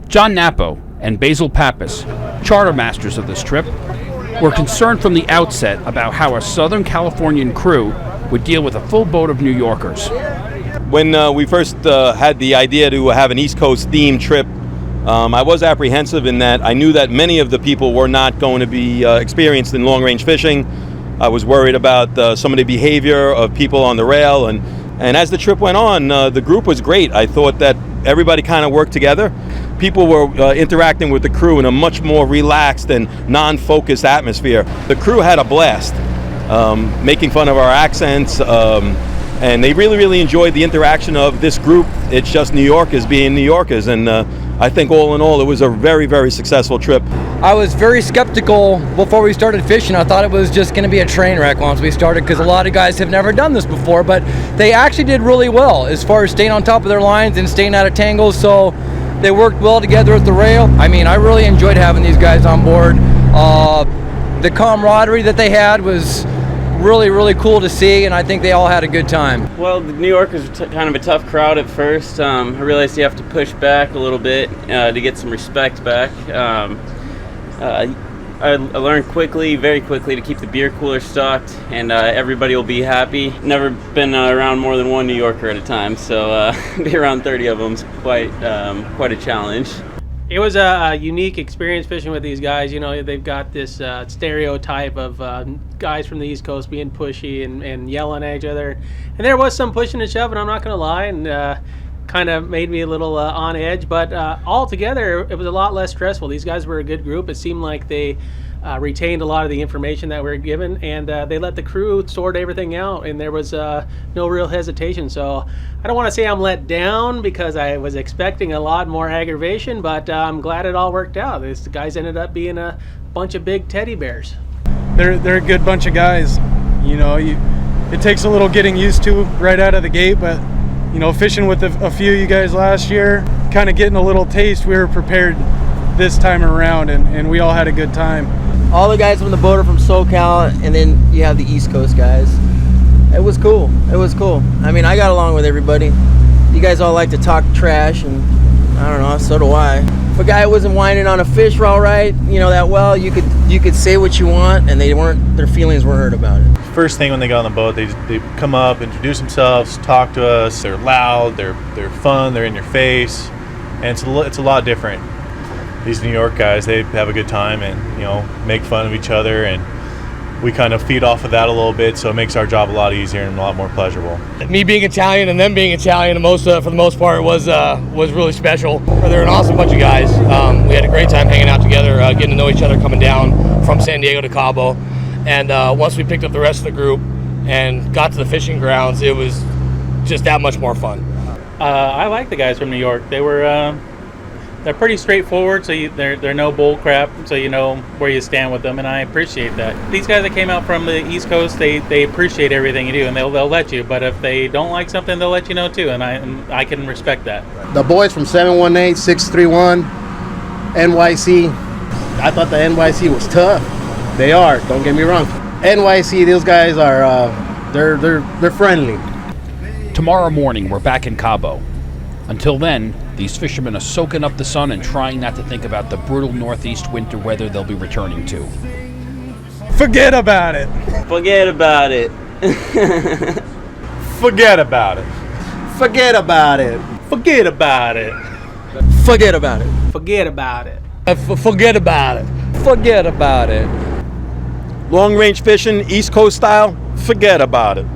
John Napo and Basil Pappas, charter masters of this trip, were concerned from the outset about how a Southern Californian crew would deal with a full boat of New Yorkers. When we first had the idea to have an East Coast themed trip, I was apprehensive in that I knew that many of the people were not going to be experienced in long-range fishing. I was worried about some of the behavior of people on the rail, and as the trip went on, the group was great. I thought that everybody kind of worked together. People were interacting with the crew in a much more relaxed and non-focused atmosphere. The crew had a blast, making fun of our accents, and they really, really enjoyed the interaction of this group. It's just New Yorkers being New Yorkers, and I think all in all, it was a very, very successful trip. I was very skeptical before we started fishing. I thought it was just going to be a train wreck once we started, because a lot of guys have never done this before, but they actually did really well as far as staying on top of their lines and staying out of tangles, so they worked well together at the rail. I mean, I really enjoyed having these guys on board. The camaraderie that they had was really, really cool to see, and I think they all had a good time. Well, the New Yorkers are kind of a tough crowd at first. I realized you have to push back a little bit to get some respect back. I learned very quickly, to keep the beer cooler stocked, and everybody will be happy. Never been around more than one New Yorker at a time, so be around 30 of them is quite a challenge. It was a unique experience fishing with these guys. You know, they've got this stereotype of guys from the East Coast being pushy and yelling at each other. And there was some pushing and shoving, I'm not going to lie, and kind of made me a little on edge. But altogether, it was a lot less stressful. These guys were a good group. It seemed like they retained a lot of the information that we were given, and they let the crew sort everything out, and there was no real hesitation. So I don't want to say I'm let down, because I was expecting a lot more aggravation, but I'm glad it all worked out. The guys ended up being a bunch of big teddy bears. They're a good bunch of guys. You know, it takes a little getting used to right out of the gate, but you know, fishing with a few of you guys last year, kind of getting a little taste, we were prepared this time around, and we all had a good time. All the guys from the boat are from SoCal, and then you have the East Coast guys. It was cool. I mean, I got along with everybody. You guys all like to talk trash, and I don't know, so do I. If a guy wasn't whining on a fish raw right, you know, that well, you could say what you want, and their feelings weren't hurt about it. First thing when they got on the boat, they come up, introduce themselves, talk to us. They're loud, they're fun, they're in your face, and it's a lot different. These New York guys, they have a good time and, you know, make fun of each other, and we kind of feed off of that a little bit, so it makes our job a lot easier and a lot more pleasurable. Me being Italian and them being Italian, for the most part, was really special. They're an awesome bunch of guys. We had a great time hanging out together, getting to know each other coming down from San Diego to Cabo. And once we picked up the rest of the group and got to the fishing grounds, it was just that much more fun. I like the guys from New York. They're pretty straightforward, so they're no bull crap, so you know where you stand with them, and I appreciate that. These guys that came out from the East Coast, they appreciate everything you do, and they'll let you, but if they don't like something, they'll let you know too, and I can respect that. The boys from 718-631 NYC, I thought the NYC was tough. They are, don't get me wrong. NYC, those guys are, they're friendly. Tomorrow morning, we're back in Cabo. Until then, these fishermen are soaking up the sun and trying not to think about the brutal northeast winter weather they'll be returning to. Forget about it. Forget about it. Forget about it. Forget about it. Forget about it. Forget about it. Forget about it. Forget about it. Forget about it. Long range fishing, East Coast style, forget about it.